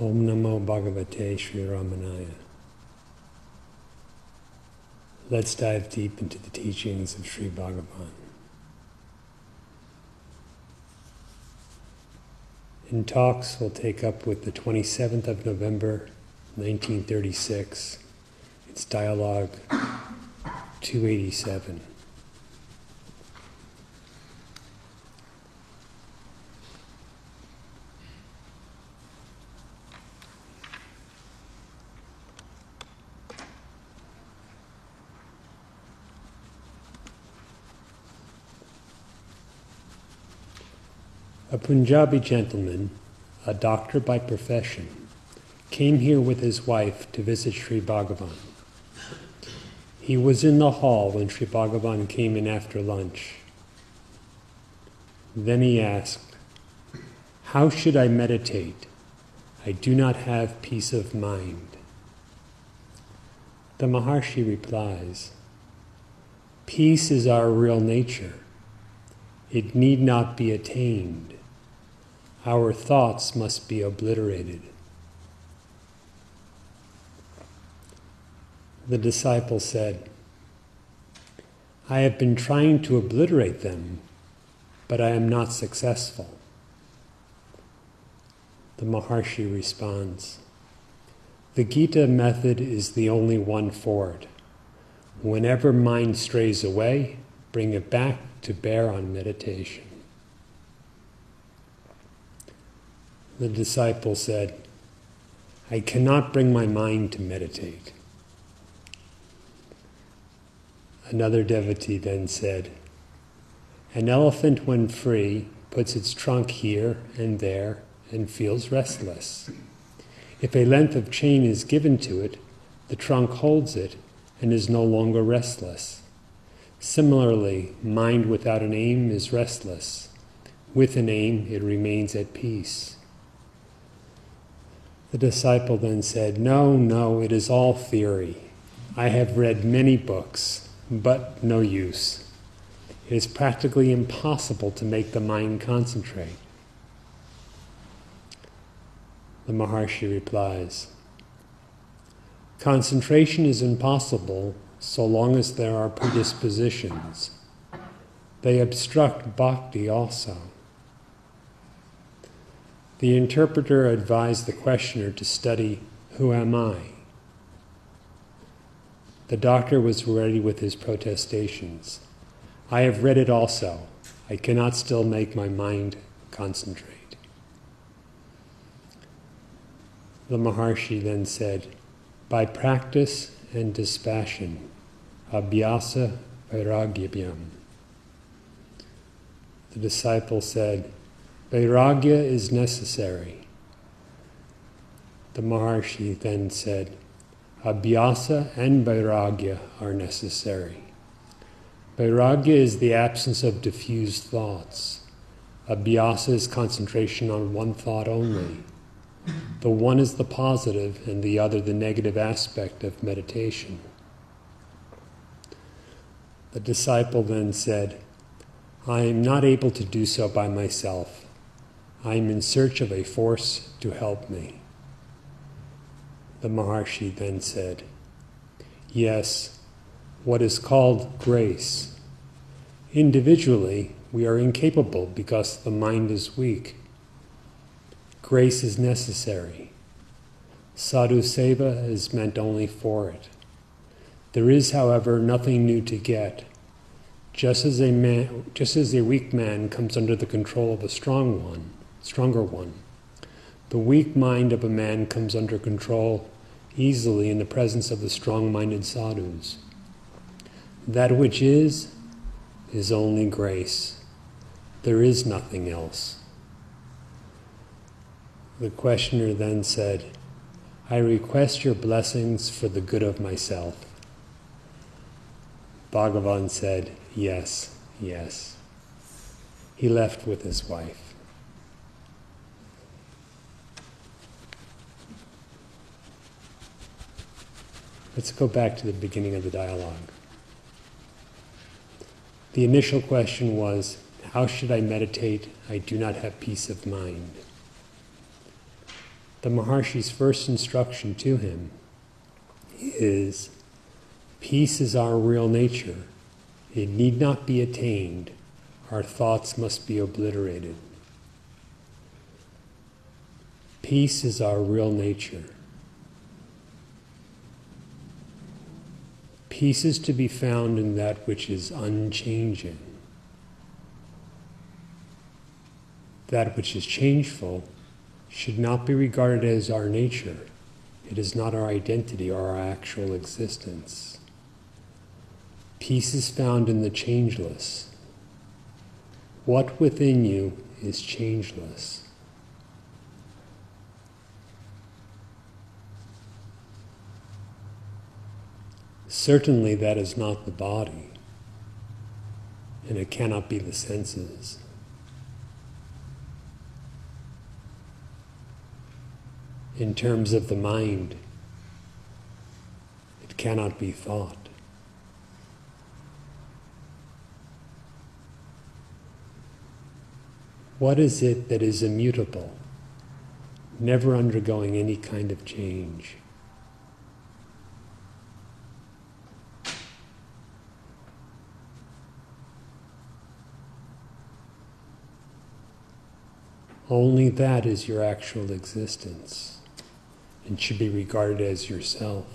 Om Namo Bhagavate Sri Ramanaya. Let's dive deep into the teachings of Sri Bhagavan. In talks, we'll take up with the 27th of November, 1936. It's dialogue 287. A Punjabi gentleman, a doctor by profession, came here with his wife to visit Sri Bhagavan. He was in the hall when Sri Bhagavan came in after lunch. Then he asked, "How should I meditate? I do not have peace of mind." The Maharshi replies, "Peace is our real nature. It need not be attained. Our thoughts must be obliterated." The disciple said, "I have been trying to obliterate them, but I am not successful." The Maharshi responds, "The Gita method is the only one for it. Whenever mind strays away, bring it back to bear on meditation." The disciple said, "I cannot bring my mind to meditate." Another devotee then said, "An elephant when free puts its trunk here and there and feels restless. If a length of chain is given to it, the trunk holds it and is no longer restless. Similarly, mind without an aim is restless. With an aim, it remains at peace." The disciple then said, No, it is all theory. I have read many books, but no use. It is practically impossible to make the mind concentrate." The Maharshi replies, "Concentration is impossible so long as there are predispositions. They obstruct bhakti also." The interpreter advised the questioner to study, "Who am I?" The doctor was ready with his protestations. "I have read it also. I cannot still make my mind concentrate." The Maharshi then said, "By practice and dispassion, abhyasa vairagyabhyam." The disciple said, "Vairagya is necessary." The Maharshi then said, "Abhyasa and Vairagya are necessary. Vairagya is the absence of diffused thoughts. Abhyasa is concentration on one thought only. The one is the positive and the other the negative aspect of meditation." The disciple then said, "I am not able to do so by myself. I am in search of a force to help me." The Maharshi then said, "Yes, what is called grace. Individually, we are incapable because the mind is weak. Grace is necessary. Sadhu seva is meant only for it. There is, however, nothing new to get. Just as a weak man comes under the control of a stronger one, the weak mind of a man comes under control easily in the presence of the strong-minded sadhus. That which is only grace. There is nothing else. The questioner then said, I request your blessings for the good of myself. Bhagavan said, yes, yes. He left with his wife. Let's go back to the beginning of the dialogue. The initial question was, how should I meditate? I do not have peace of mind. The Maharshi's first instruction to him is, peace is our real nature. It need not be attained. Our thoughts must be obliterated. Peace is our real nature. Peace is to be found in that which is unchanging. That which is changeful should not be regarded as our nature. It is not our identity or our actual existence. Peace is found in the changeless. What within you is changeless? Certainly that is not the body, and it cannot be the senses. In terms of the mind, it cannot be thought. What is it that is immutable, never undergoing any kind of change? Only that is your actual existence and should be regarded as yourself.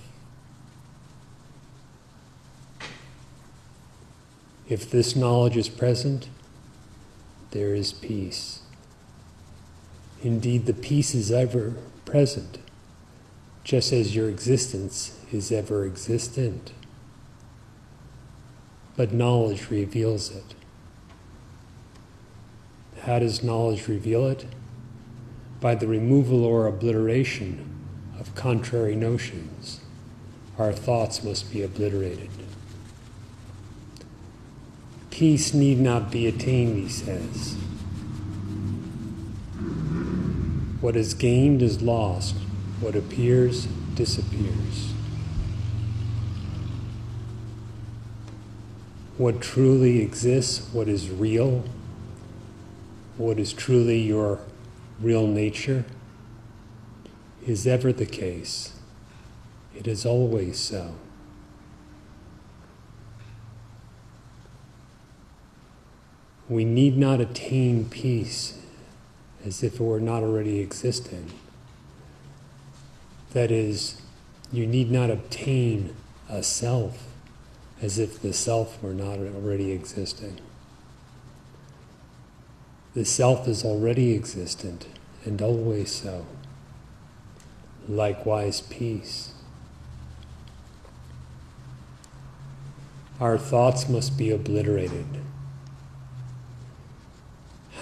If this knowledge is present, there is peace. Indeed, the peace is ever present, just as your existence is ever existent. But knowledge reveals it. How does knowledge reveal it? By the removal or obliteration of contrary notions. Our thoughts must be obliterated. Peace need not be attained, he says. What is gained is lost. What appears disappears. What truly exists, what is real, what is truly your real nature, is ever the case. It is always so. We need not attain peace as if it were not already existing. That is, you need not obtain a self as if the self were not already existing. The self is already existent and always so. Likewise, peace. Our thoughts must be obliterated.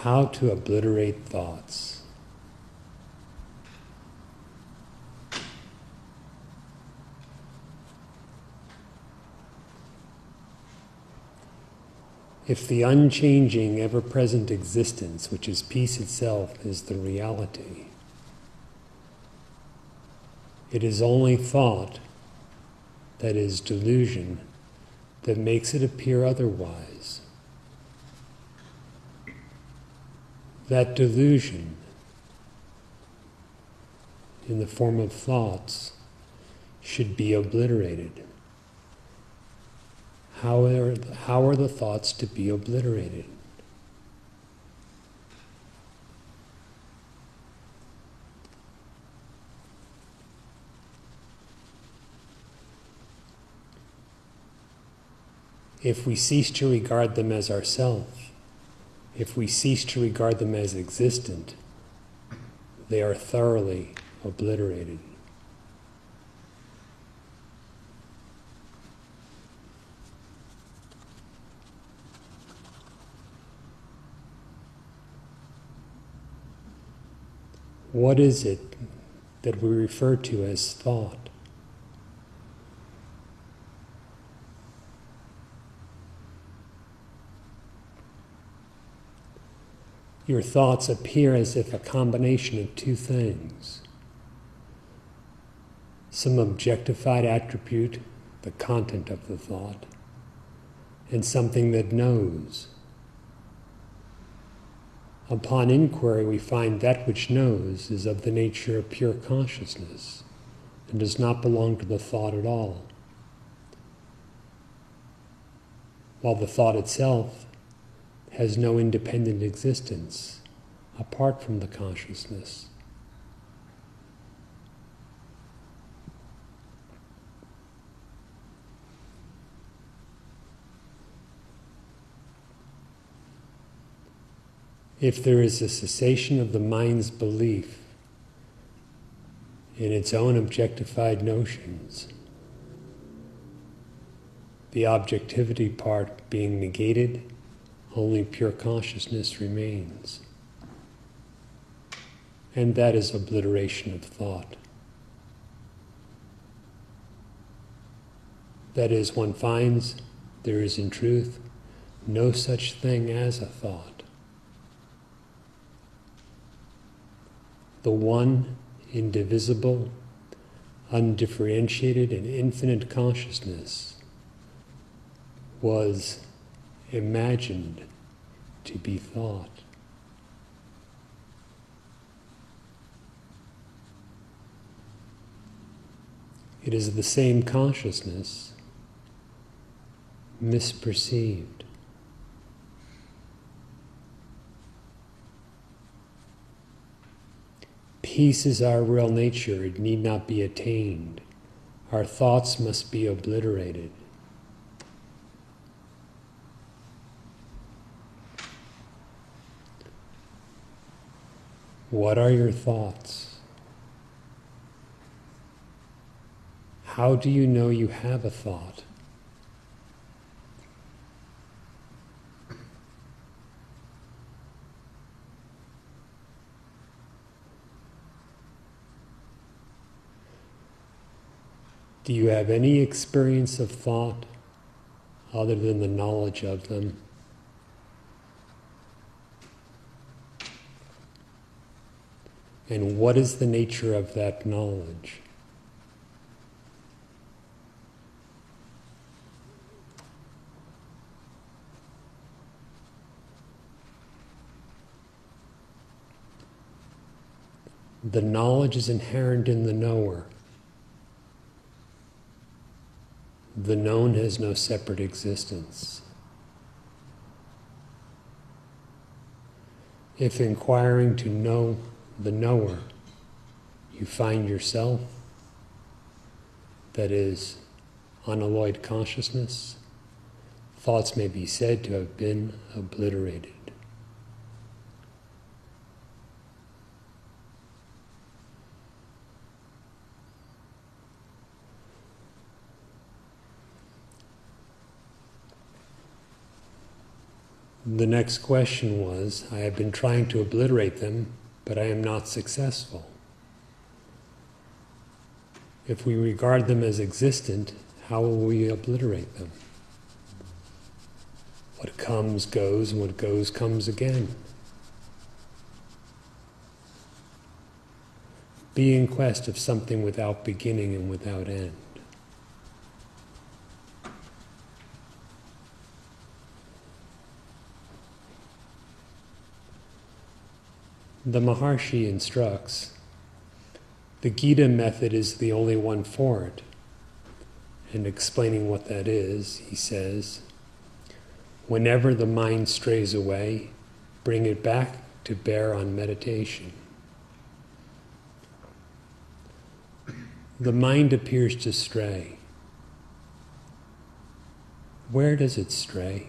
How to obliterate thoughts? If the unchanging, ever-present existence, which is peace itself, is the reality, it is only thought, that is delusion, that makes it appear otherwise. That delusion, in the form of thoughts, should be obliterated. how are the thoughts to be obliterated? If we cease to regard them as ourself, if we cease to regard them as existent, they are thoroughly obliterated. What is it that we refer to as thought? Your thoughts appear as if a combination of two things. Some objectified attribute, the content of the thought, and something that knows. Upon inquiry, we find that which knows is of the nature of pure consciousness and does not belong to the thought at all, while the thought itself has no independent existence apart from the consciousness. If there is a cessation of the mind's belief in its own objectified notions, the objectivity part being negated, only pure consciousness remains. And that is obliteration of thought. That is, one finds there is in truth no such thing as a thought. The one, indivisible, undifferentiated, and infinite consciousness was imagined to be thought. It is the same consciousness, misperceived. Peace is our real nature. It need not be attained. Our thoughts must be obliterated. What are your thoughts? How do you know you have a thought? Do you have any experience of thought other than the knowledge of them? And what is the nature of that knowledge? The knowledge is inherent in the knower. The known has no separate existence. If inquiring to know the knower, you find yourself, that is, unalloyed consciousness, thoughts may be said to have been obliterated. The next question was, I have been trying to obliterate them, but I am not successful. If we regard them as existent, how will we obliterate them? What comes goes, and what goes comes again. Be in quest of something without beginning and without end. The Maharshi instructs, the Gita method is the only one for it, And explaining what that is, he says, whenever the mind strays away, bring it back to bear on meditation. The mind appears to stray. Where does it stray?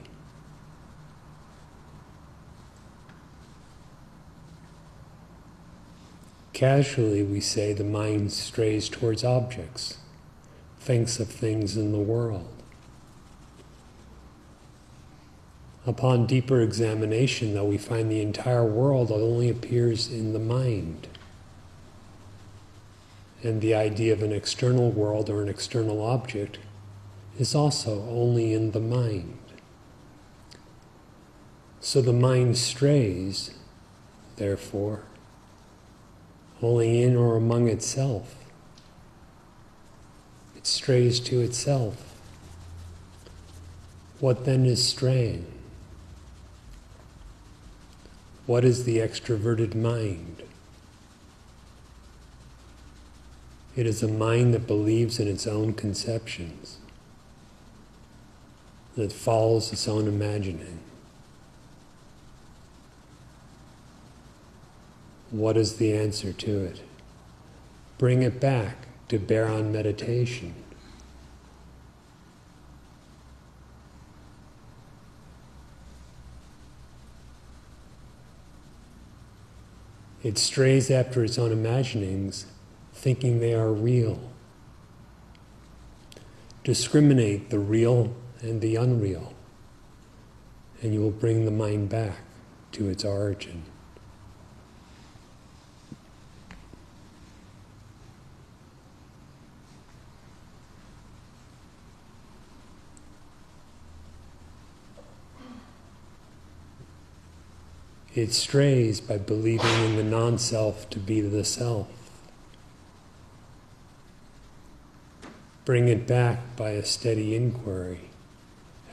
Casually we say the mind strays towards objects, thinks of things in the world. Upon deeper examination, though, we find the entire world only appears in the mind. And the idea of an external world or an external object is also only in the mind. So the mind strays, therefore, only in or among itself. It strays to itself. What then is straying? What is the extroverted mind? It is a mind that believes in its own conceptions, that follows its own imagining. What is the answer to it? Bring it back to bear on meditation. It strays after its own imaginings, thinking they are real. Discriminate the real and the unreal, and you will bring the mind back to its origin. It strays by believing in the non-self to be the self. Bring it back by a steady inquiry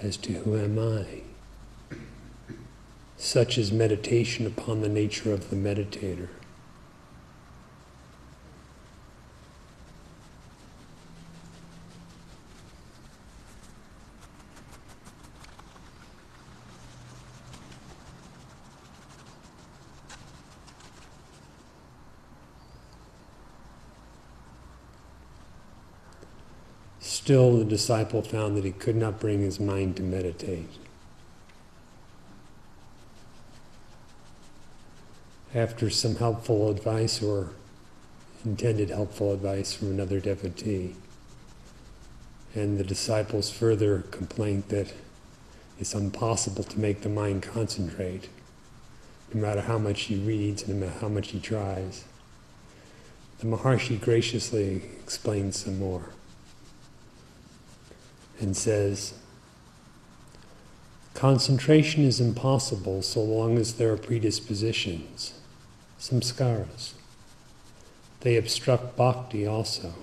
as to who am I. Such is meditation upon the nature of the meditator. Still, the disciple found that he could not bring his mind to meditate. After some helpful advice, or intended helpful advice from another devotee, and the disciple's further complaint that it's impossible to make the mind concentrate, no matter how much he reads and no matter how much he tries, the Maharshi graciously explains some more and says, concentration is impossible so long as there are predispositions, samskaras. They obstruct bhakti also.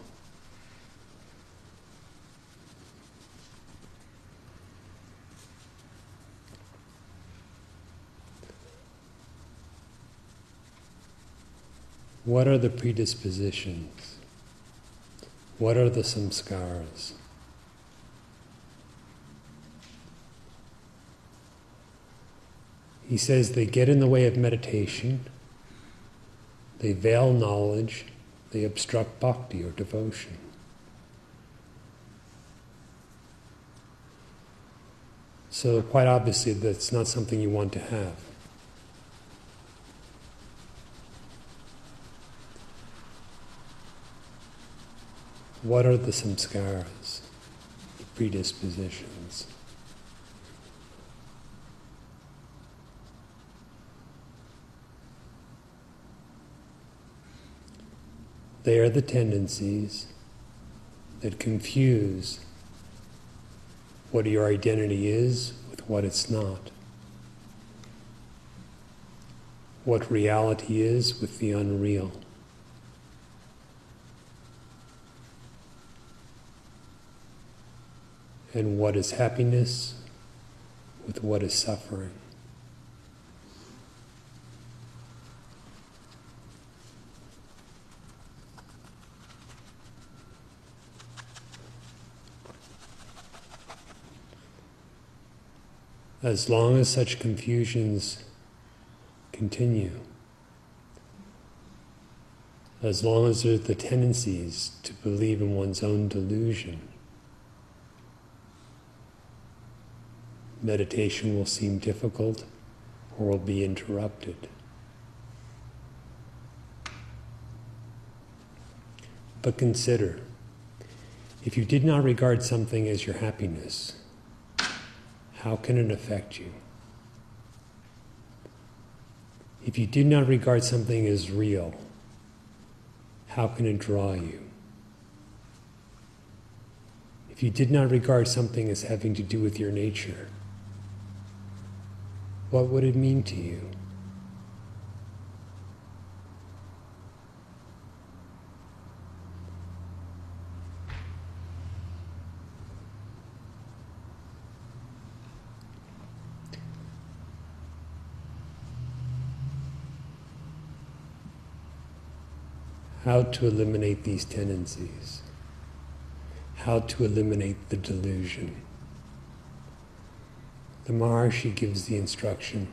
What are the predispositions? What are the samskaras? He says they get in the way of meditation, they veil knowledge, they obstruct bhakti or devotion. So quite obviously that's not something you want to have. What are the samskaras, the predispositions? They are the tendencies that confuse what your identity is with what it's not. What reality is with the unreal. And what is happiness with what is suffering. As long as such confusions continue, as long as there are the tendencies to believe in one's own delusion, meditation will seem difficult or will be interrupted. But consider, if you did not regard something as your happiness, how can it affect you? If you did not regard something as real, how can it draw you? If you did not regard something as having to do with your nature, what would it mean to you? How to eliminate these tendencies? How to eliminate the delusion? The Maharishi gives the instruction,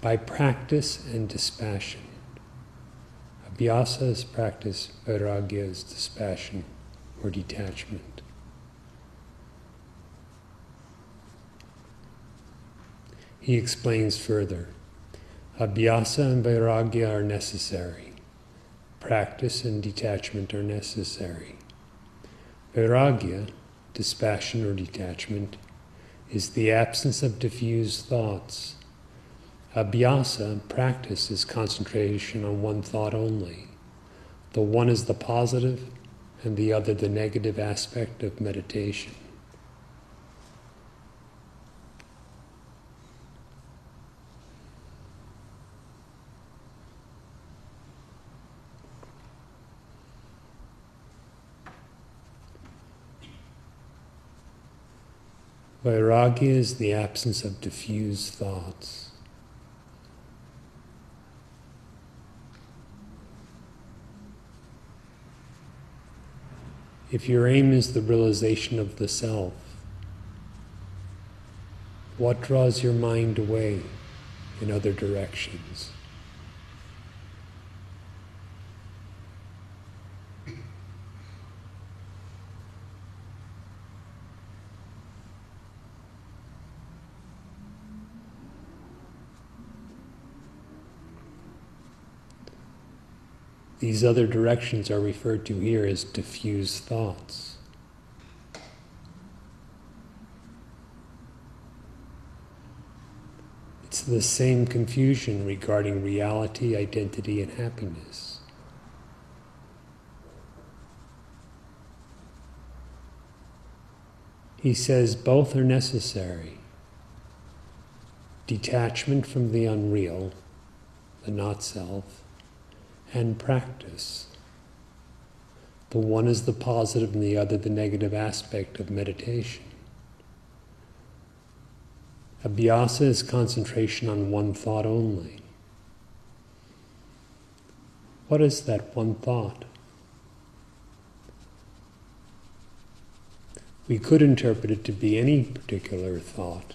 by practice and dispassion. Abhyasa is practice, vairagya is dispassion or detachment. He explains further, Abhyasa and vairagya are necessary. Practice and detachment are necessary. Vairagya, dispassion or detachment, is the absence of diffused thoughts. Abhyasa, practice, is concentration on one thought only. The one is the positive and the other the negative aspect of meditation. Vairagya is the absence of diffused thoughts. If your aim is the realization of the self, what draws your mind away in other directions? These other directions are referred to here as diffused thoughts. It's the same confusion regarding reality, identity, and happiness. He says both are necessary. Detachment from the unreal, the not-self, and practice. The one is the positive and the other the negative aspect of meditation. Abhyasa is concentration on one thought only. What is that one thought? We could interpret it to be any particular thought.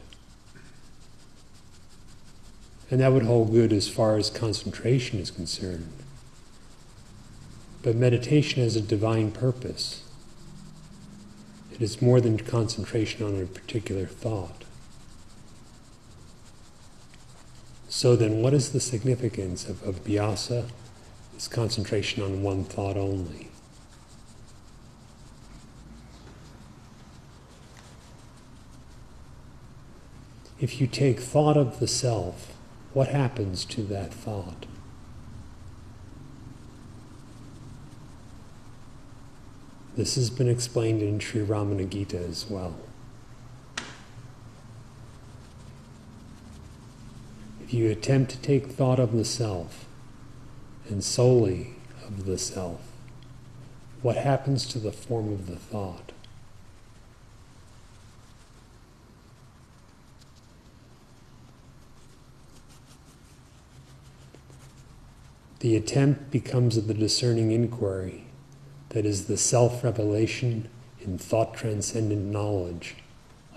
And that would hold good as far as concentration is concerned. But meditation has a divine purpose. It is more than concentration on a particular thought. So then, what is the significance of abhyasa? It's concentration on one thought only. If you take thought of the self, what happens to that thought? This has been explained in Sri Ramana Gita as well. If you attempt to take thought of the self, and solely of the self, what happens to the form of the thought? The attempt becomes of the discerning inquiry, that is the self-revelation in thought-transcendent knowledge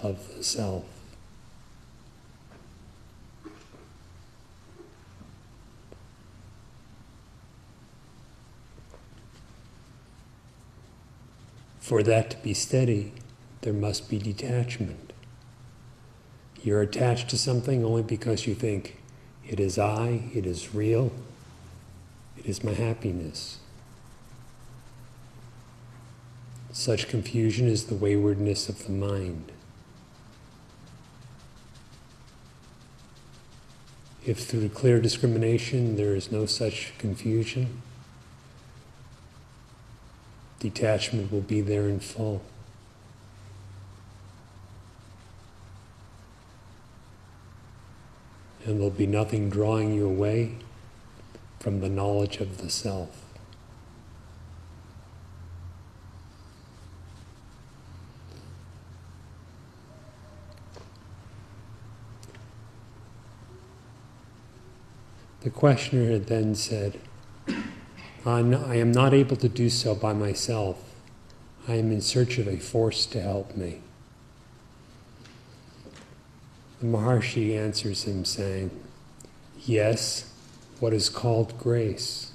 of the self. For that to be steady, there must be detachment. You're attached to something only because you think, it is I, it is real, it is my happiness. Such confusion is the waywardness of the mind. If through clear discrimination there is no such confusion, detachment will be there in full. And there'll be nothing drawing you away from the knowledge of the self. The questioner had then said, I am not able to do so by myself. I am in search of a force to help me. The Maharshi answers him saying, yes, what is called grace.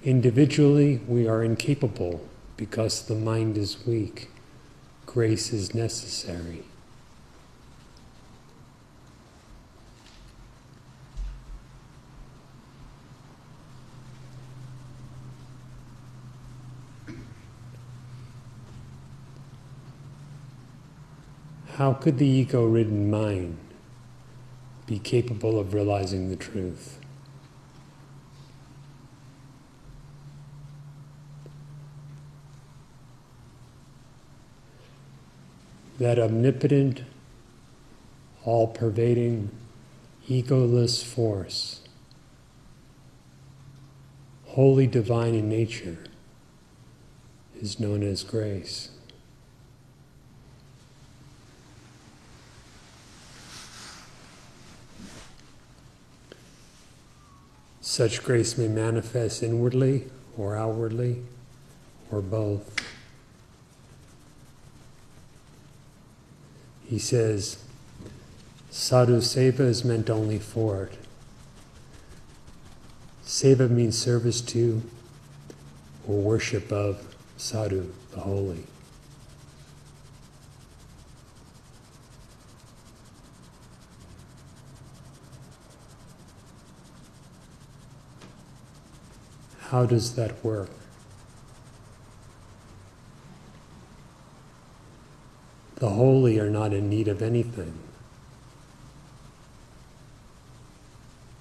Individually, we are incapable because the mind is weak. Grace is necessary. How could the ego-ridden mind be capable of realizing the truth? That omnipotent, all-pervading, egoless force, wholly divine in nature, is known as grace. Such grace may manifest inwardly or outwardly, or both. He says, sadhu seva is meant only for it. Seva means service to or worship of sadhu, the holy. How does that work? The holy are not in need of anything.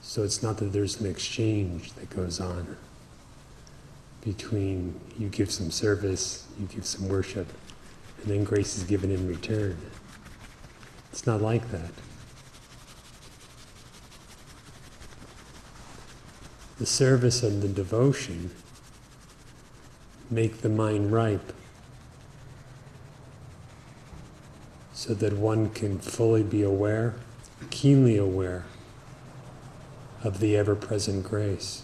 So it's not that there's an exchange that goes on between you give some service, you give some worship, and then grace is given in return. It's not like that. The service and the devotion make the mind ripe so that one can fully be aware, keenly aware of the ever-present grace.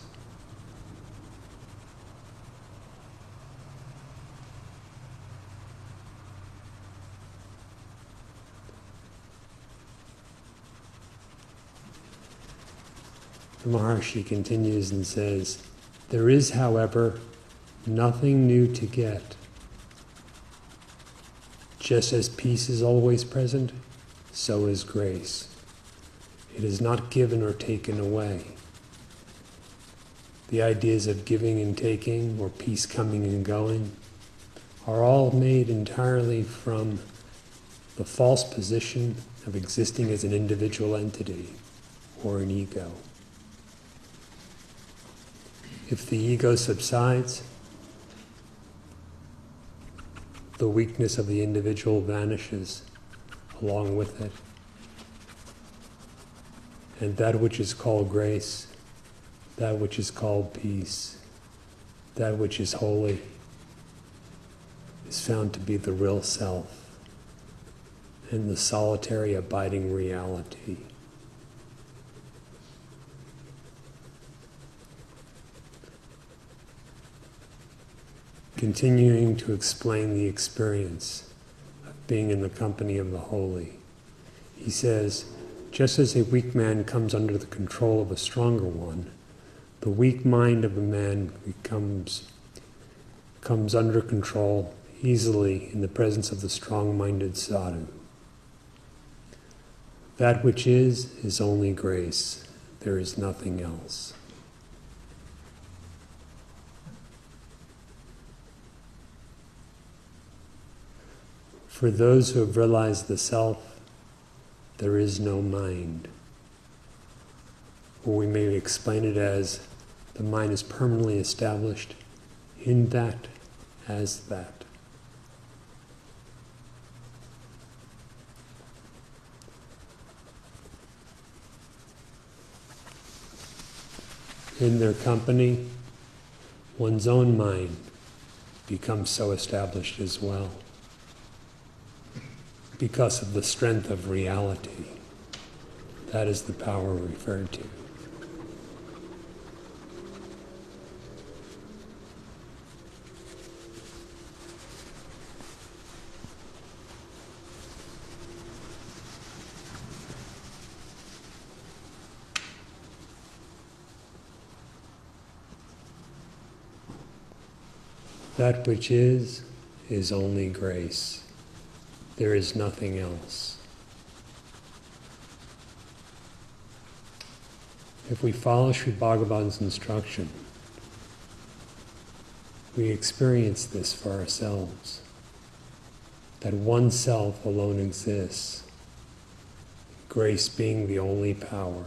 The Maharshi continues and says, there is, however, nothing new to get. Just as peace is always present, so is grace. It is not given or taken away. The ideas of giving and taking, or peace coming and going, are all made entirely from the false position of existing as an individual entity, or an ego. If the ego subsides, the weakness of the individual vanishes along with it. And that which is called grace, that which is called peace, that which is holy, is found to be the real self and the solitary abiding reality. Continuing to explain the experience of being in the company of the holy, he says, just as a weak man comes under the control of a stronger one, the weak mind of a man comes under control easily in the presence of the strong-minded sadhu. That which is only grace. There is nothing else. For those who have realized the self, there is no mind. Or we may explain it as the mind is permanently established in that as that. In their company, one's own mind becomes so established as well, because of the strength of reality. That is the power referred to. That which is only grace. There is nothing else. If we follow Sri Bhagavan's instruction, we experience this for ourselves, that one self alone exists, grace being the only power.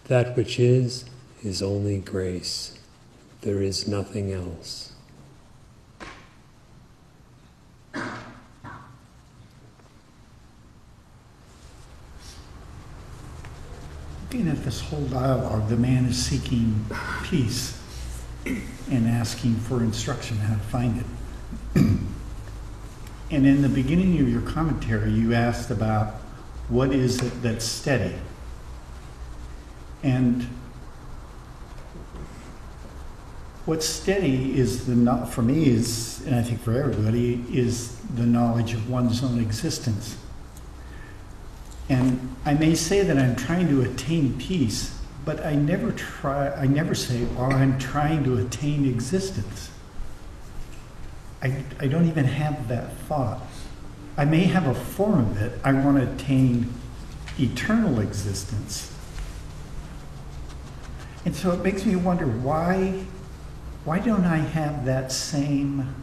That which is only grace. There is nothing else. Looking at this whole dialogue, the man is seeking peace and asking for instruction how to find it. And in the beginning of your commentary, you asked about what is it that's steady. And what's steady is for me is, and I think for everybody, is the knowledge of one's own existence. And I may say that I'm trying to attain peace, but I never say, well, I'm trying to attain existence. I don't even have that thought. I may have a form of it. I want to attain eternal existence. And so it makes me wonder, why don't I have that same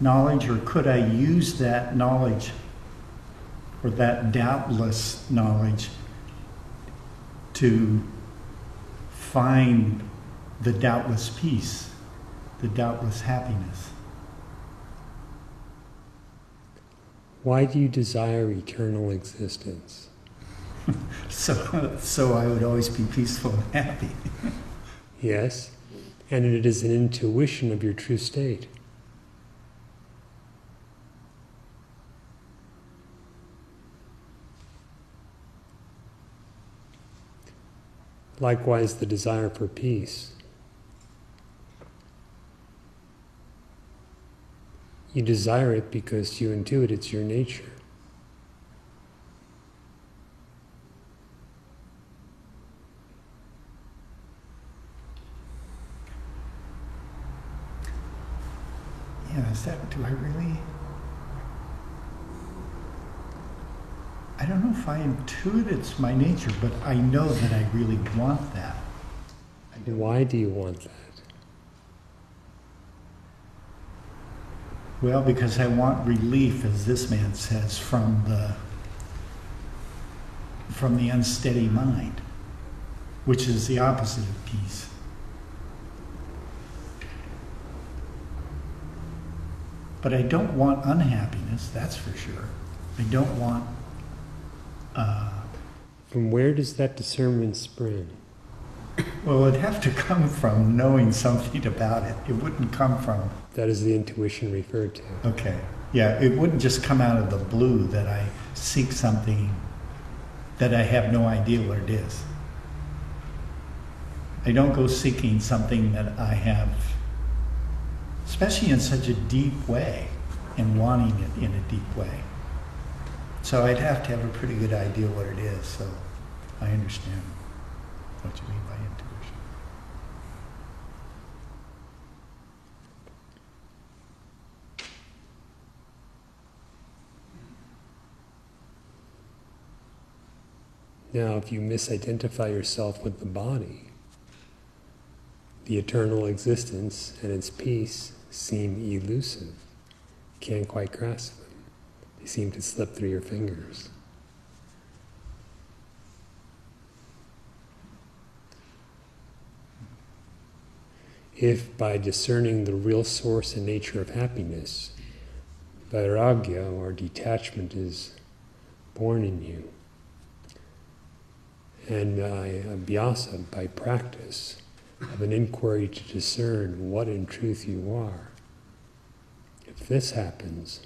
knowledge, or could I use that knowledge, or that doubtless knowledge, to find the doubtless peace, the doubtless happiness? Why do you desire eternal existence? So I would always be peaceful and happy. Yes, and it is an intuition of your true state. Likewise, the desire for peace. You desire it because you intuit it's your nature. Yeah, I don't know if I intuit it's my nature, but I know that I really want that. Why do you want that? Well, because I want relief, as this man says, from the unsteady mind, which is the opposite of peace. But I don't want unhappiness, that's for sure. I don't want... From where does that discernment spring? Well, it'd have to come from knowing something about it. It wouldn't come from... That is the intuition referred to. Okay. Yeah, it wouldn't just come out of the blue that I seek something that I have no idea what it is. I don't go seeking something that I have, especially in such a deep way, and wanting it in a deep way. So I'd have to have a pretty good idea what it is. So I understand what you mean by intuition. Now, if you misidentify yourself with the body, the eternal existence and its peace seem elusive. You can't quite grasp them. They seem to slip through your fingers. If by discerning the real source and nature of happiness, vairagya or detachment is born in you, and by abhyasa, by practice of an inquiry to discern what in truth you are, if this happens,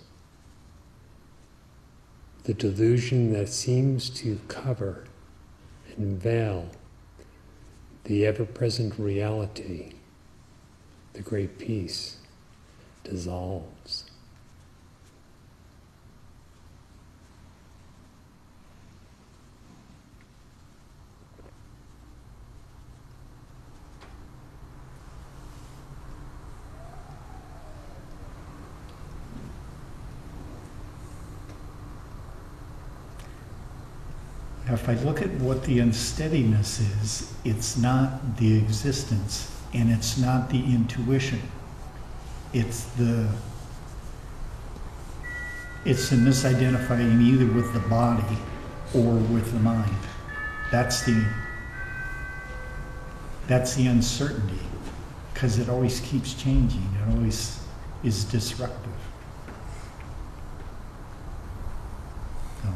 the delusion that seems to cover and veil the ever-present reality, the great peace, dissolves. If I look at what the unsteadiness is, it's not the existence and it's not the intuition. It's the misidentifying either with the body or with the mind. That's the uncertainty, because it always keeps changing. It always is disruptive. So,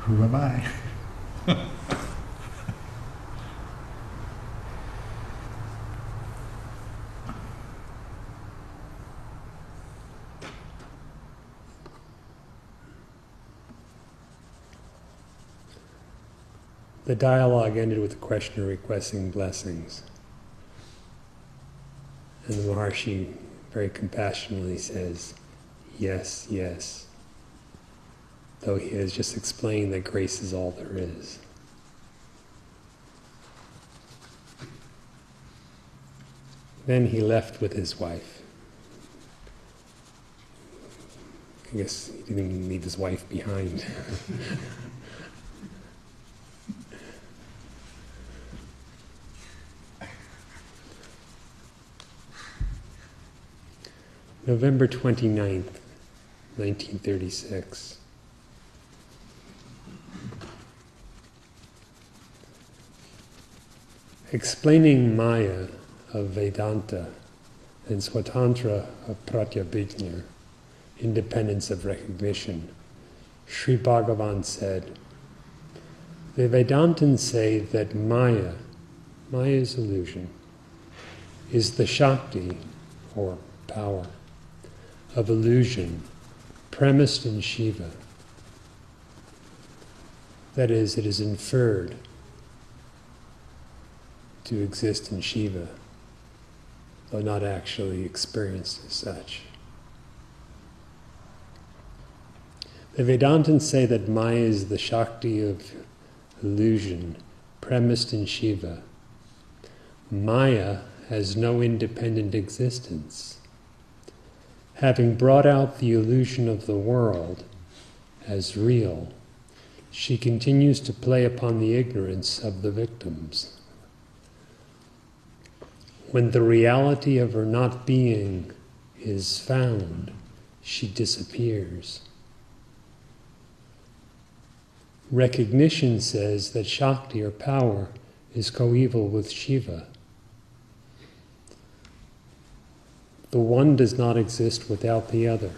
who am I? The dialogue ended with the questioner requesting blessings. And the Maharshi very compassionately says, yes, yes, though he has just explained that grace is all there is. Then he left with his wife. I guess he didn't even leave his wife behind. November 29th, 1936. Explaining Maya of Vedanta and Swatantra of Pratyabhijna, independence of recognition, Sri Bhagavan said, the Vedantins say that Maya, Maya's illusion, is the Shakti, or power, of illusion premised in Shiva. That is, it is inferred to exist in Shiva, though not actually experienced as such. The Vedantins say that Maya is the Shakti of illusion premised in Shiva. Maya has no independent existence. Having brought out the illusion of the world as real, she continues to play upon the ignorance of the victims. When the reality of her not being is found, she disappears. Recognition says that Shakti, or power, is coeval with Shiva. The one does not exist without the other.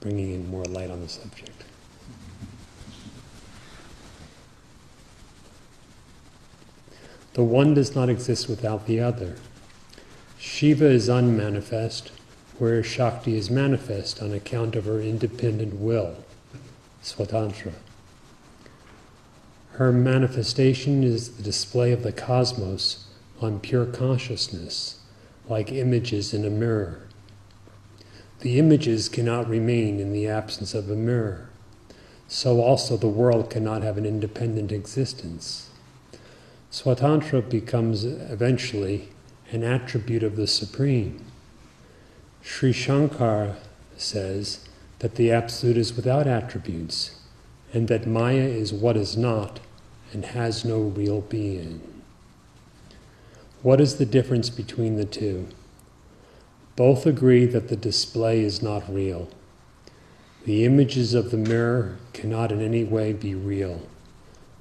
Bringing in more light on the subject. The one does not exist without the other. Shiva is unmanifest, whereas Shakti is manifest on account of her independent will, Swatantra. Her manifestation is the display of the cosmos on pure consciousness, like images in a mirror. the images cannot remain in the absence of a mirror. So also the world cannot have an independent existence. Swatantra becomes eventually an attribute of the Supreme. Sri Shankara says that the Absolute is without attributes, and that Maya is what is not and has no real being. What is the difference between the two? Both agree that the display is not real. The images of the mirror cannot in any way be real.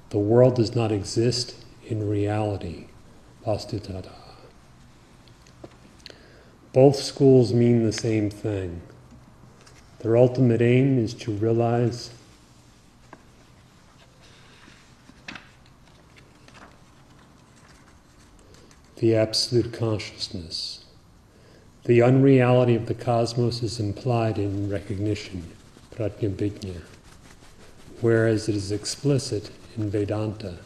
The world does not exist in reality. Vastutata. Both schools mean the same thing. Their ultimate aim is to realize the absolute consciousness. The unreality of the cosmos is implied in recognition, Pratyabhijna, whereas it is explicit in Vedanta.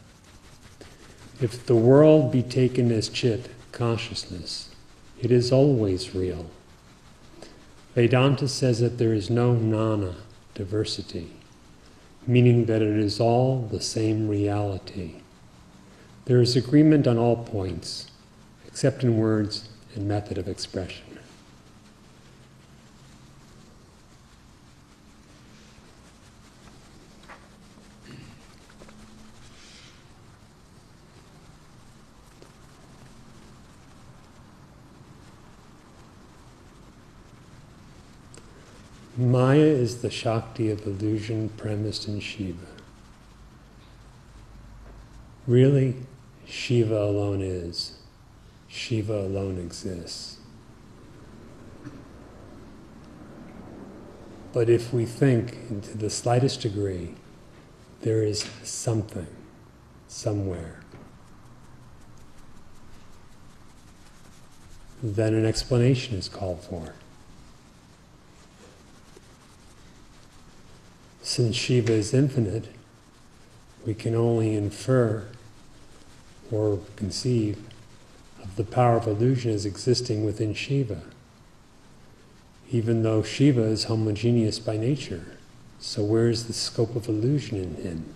If the world be taken as Chit, consciousness, it is always real. Vedanta says that there is no Nana, diversity, meaning that it is all the same reality. There is agreement on all points, except in words and method of expression. Maya is the Shakti of illusion premised in Shiva. Really, Shiva alone is. Shiva alone exists. But if we think to the slightest degree, there is something, somewhere, then an explanation is called for. Since Shiva is infinite, we can only infer or conceive of the power of illusion as existing within Shiva, even though Shiva is homogeneous by nature. So where is the scope of illusion in him?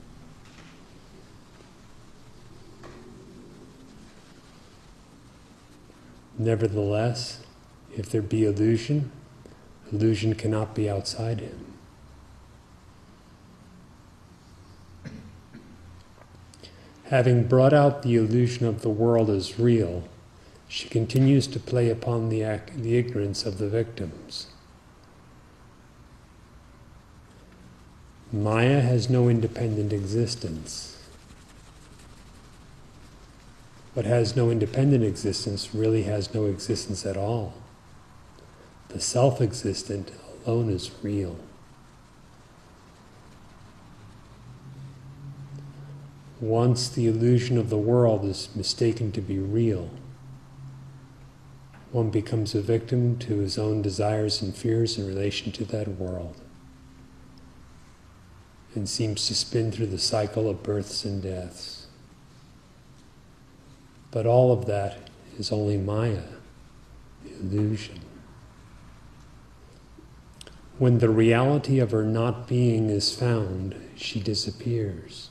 Nevertheless, if there be illusion, illusion cannot be outside him. Having brought out the illusion of the world as real, she continues to play upon the ignorance of the victims. Maya has no independent existence. What has no independent existence really has no existence at all. The self-existent alone is real. Once the illusion of the world is mistaken to be real, one becomes a victim to his own desires and fears in relation to that world, and seems to spin through the cycle of births and deaths. But all of that is only Maya, the illusion. When the reality of her not being is found, she disappears.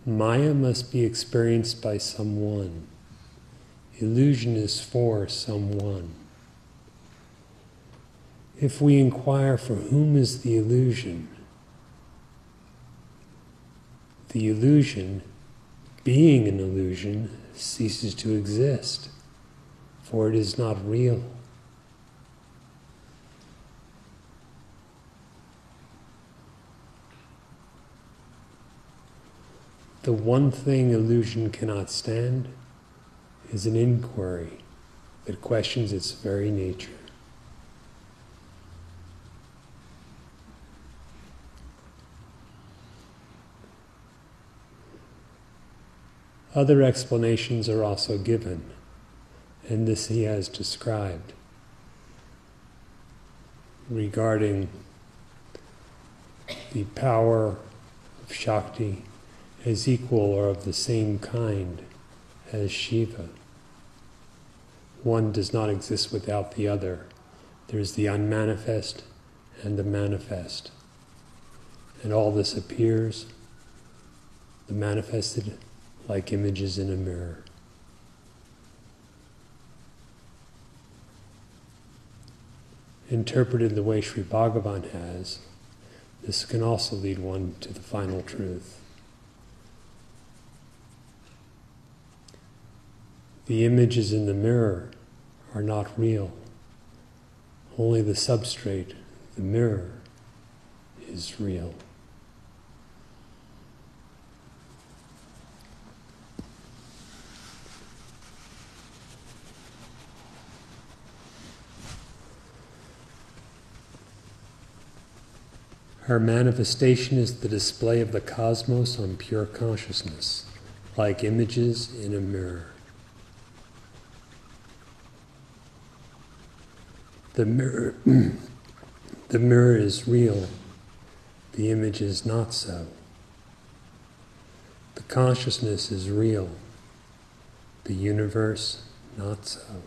Maya must be experienced by someone. Illusion is for someone. If we inquire for whom is the illusion, being an illusion, ceases to exist, for it is not real. The one thing illusion cannot stand is an inquiry that questions its very nature. Other explanations are also given, and this he has described, regarding the power of of Shakti as equal or of the same kind as Shiva. One does not exist without the other. There is the unmanifest and the manifest. And all this appears, the manifested, like images in a mirror. Interpreted the way Sri Bhagavan has, this can also lead one to the final truth. The images in the mirror are not real. Only the substrate, the mirror, is real. Our manifestation is the display of the cosmos on pure consciousness, like images in a mirror. The mirror is real, the image is not so. The consciousness is real, the universe not so.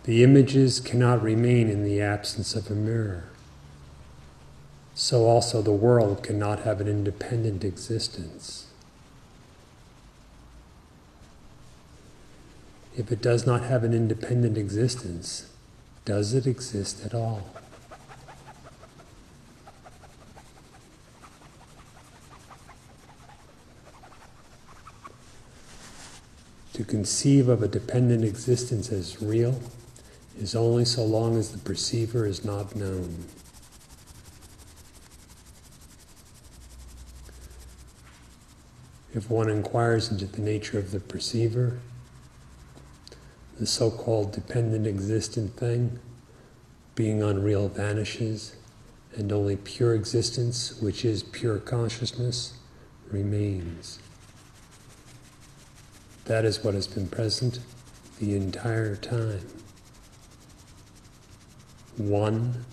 The images cannot remain in the absence of a mirror. So also the world cannot have an independent existence. If it does not have an independent existence, does it exist at all? To conceive of a dependent existence as real is only so long as the perceiver is not known. If one inquires into the nature of the perceiver, the so-called dependent existent thing, being unreal, vanishes, and only pure existence, which is pure consciousness, remains. That is what has been present the entire time. One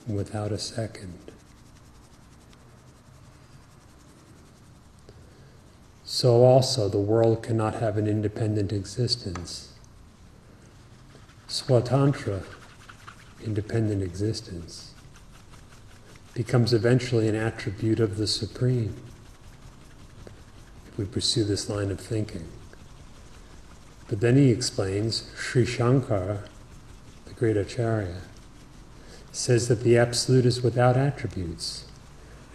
without a second. So also the world cannot have an independent existence. Swatantra, independent existence, becomes eventually an attribute of the Supreme, if we pursue this line of thinking. But then he explains, Sri Shankara, the great Acharya, says that the Absolute is without attributes,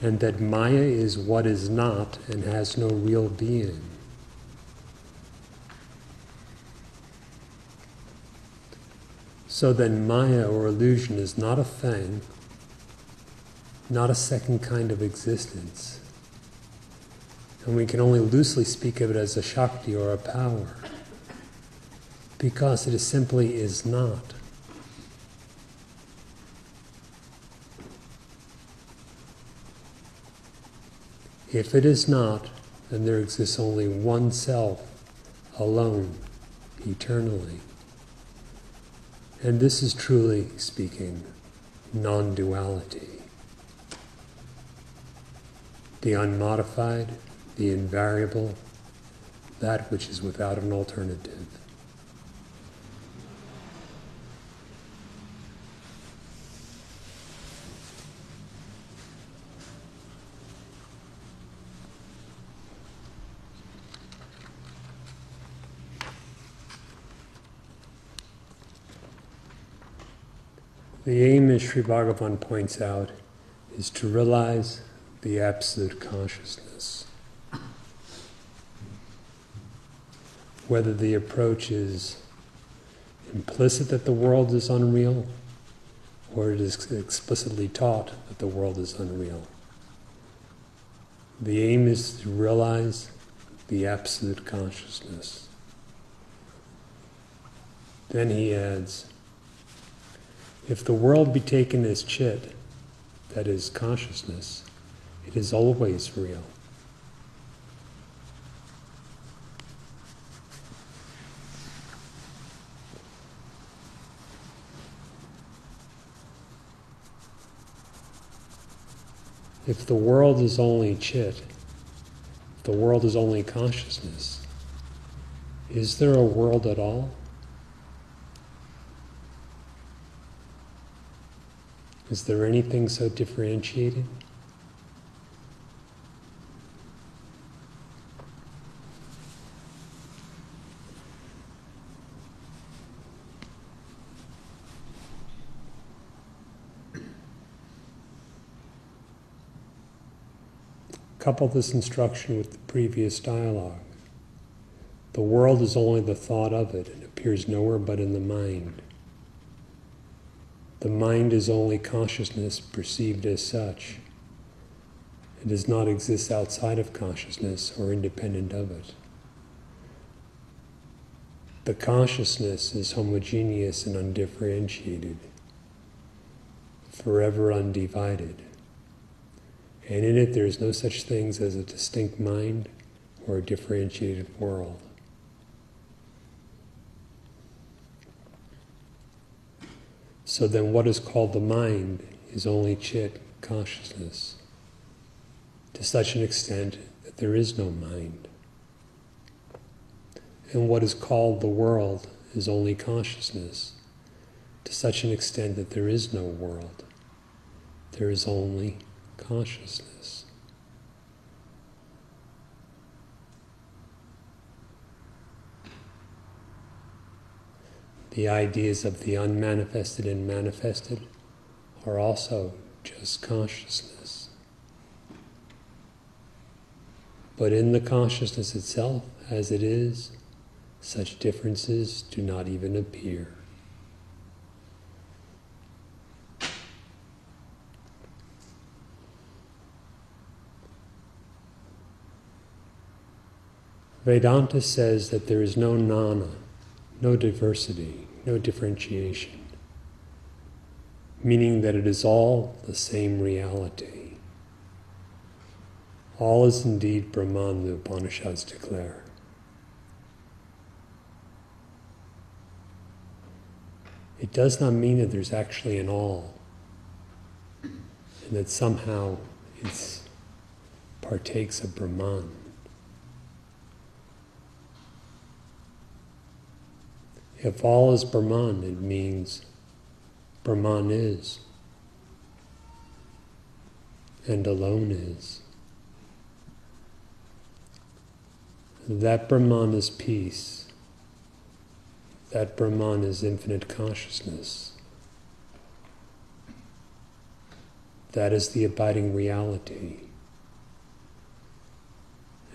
and that Maya is what is not and has no real being. So then Maya or illusion is not a thing, not a second kind of existence, and we can only loosely speak of it as a Shakti or a power, because it simply is not. If it is not, then there exists only one self, alone, eternally. And this is truly speaking non-duality. The unmodified, the invariable, that which is without an alternative. The aim, as Sri Bhagavan points out, is to realize the absolute consciousness. Whether the approach is implicit that the world is unreal, or it is explicitly taught that the world is unreal. The aim is to realize the absolute consciousness. Then he adds, if the world be taken as chit, that is consciousness, it is always real. If the world is only chit, if the world is only consciousness, is there a world at all? Is there anything so differentiated? Couple this instruction with the previous dialogue. The world is only the thought of it and appears nowhere but in the mind. The mind is only consciousness perceived as such. It does not exist outside of consciousness or independent of it. The consciousness is homogeneous and undifferentiated, forever undivided. And in it there is no such things as a distinct mind or a differentiated world. So then what is called the mind is only chit, consciousness, to such an extent that there is no mind. And what is called the world is only consciousness, to such an extent that there is no world. There is only consciousness. The ideas of the unmanifested and manifested are also just consciousness. But in the consciousness itself, as it is, such differences do not even appear. Vedanta says that there is no nana, no diversity, no differentiation, meaning that it is all the same reality. All is indeed Brahman, the Upanishads declare. It does not mean that there's actually an all, and that somehow it partakes of Brahman. If all is Brahman, it means Brahman is, and alone is. That Brahman is peace. That Brahman is infinite consciousness. That is the abiding reality.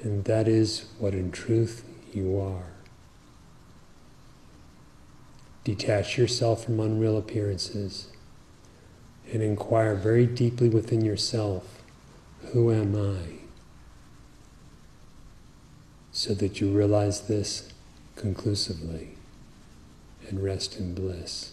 And that is what in truth you are. Detach yourself from unreal appearances and inquire very deeply within yourself, who am I? So that you realize this conclusively and rest in bliss.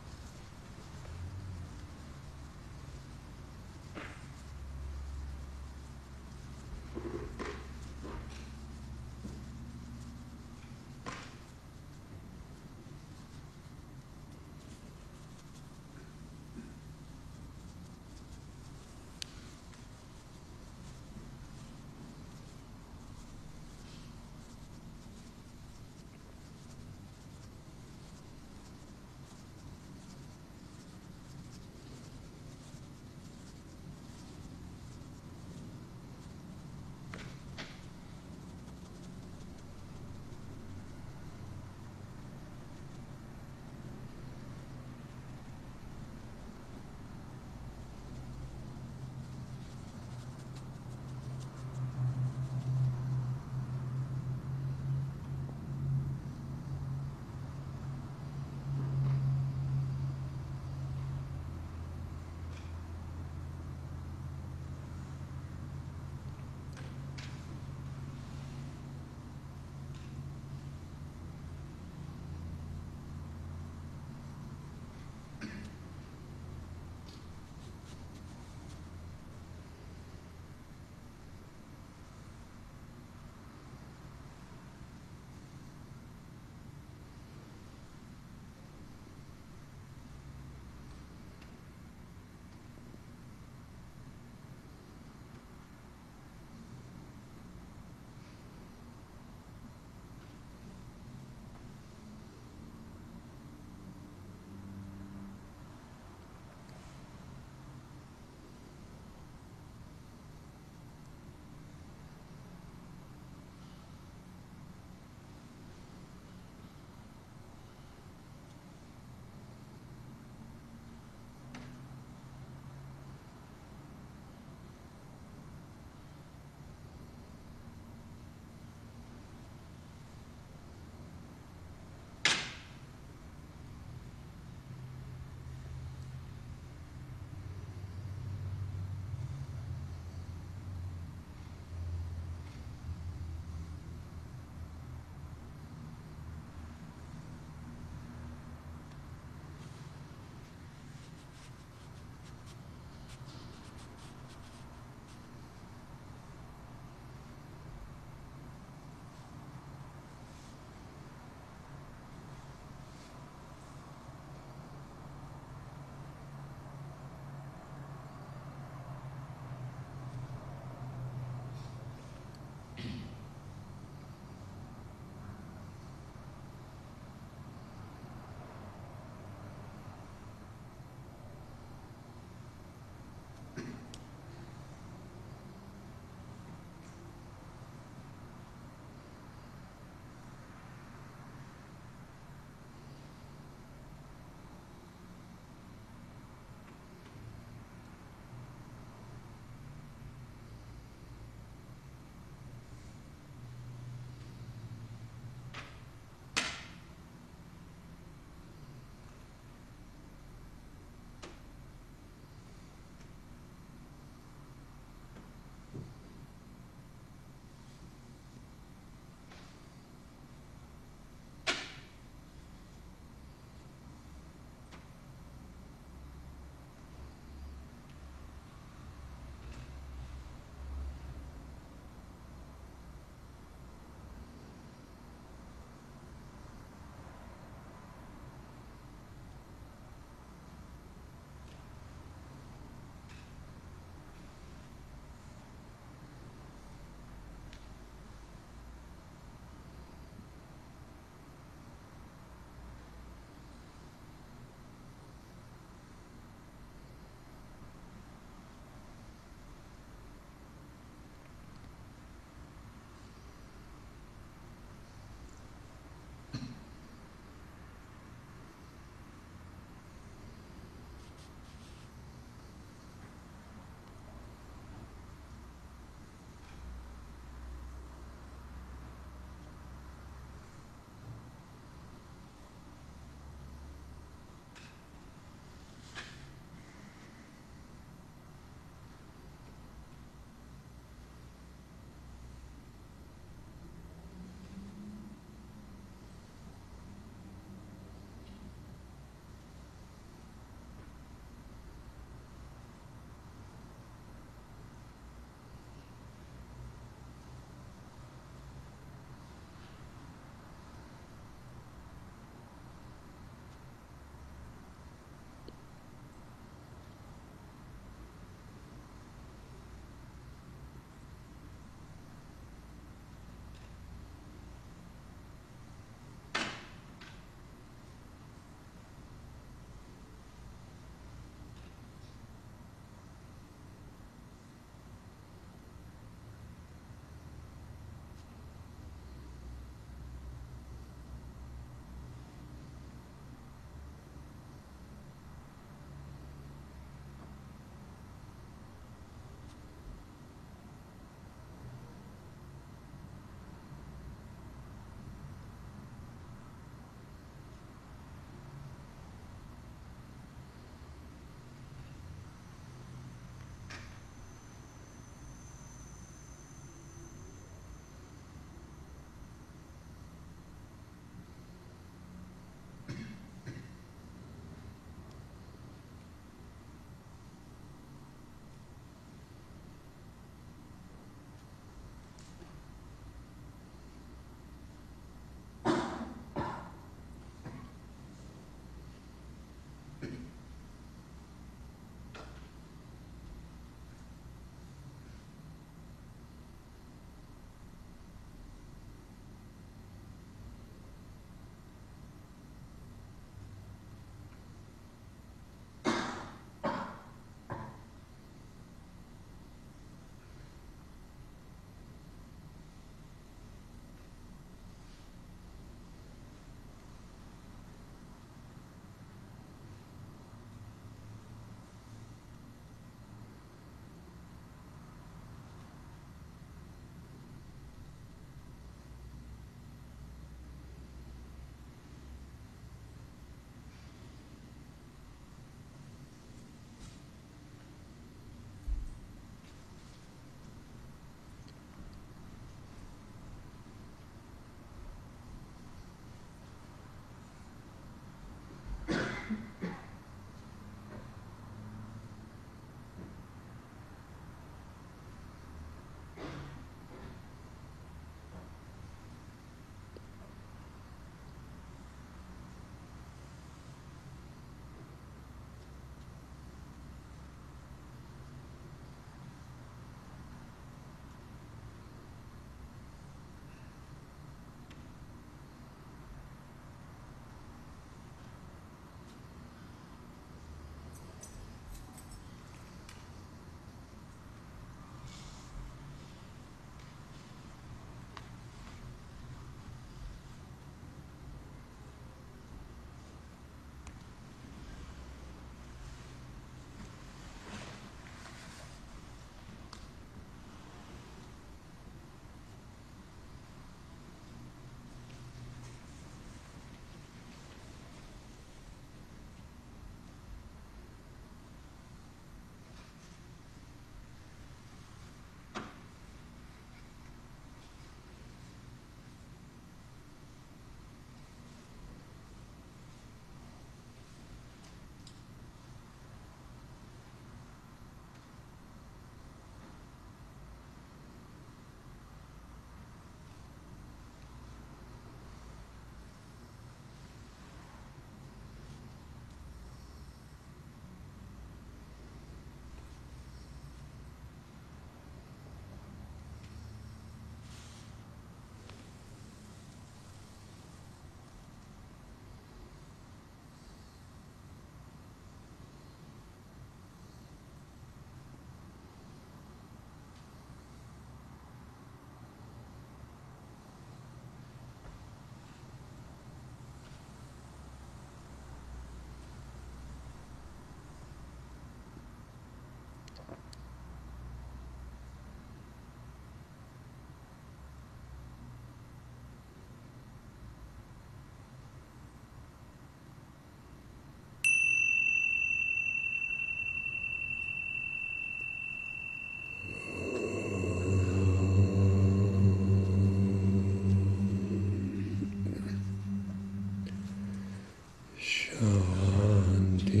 Shanti.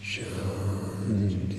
Shanti.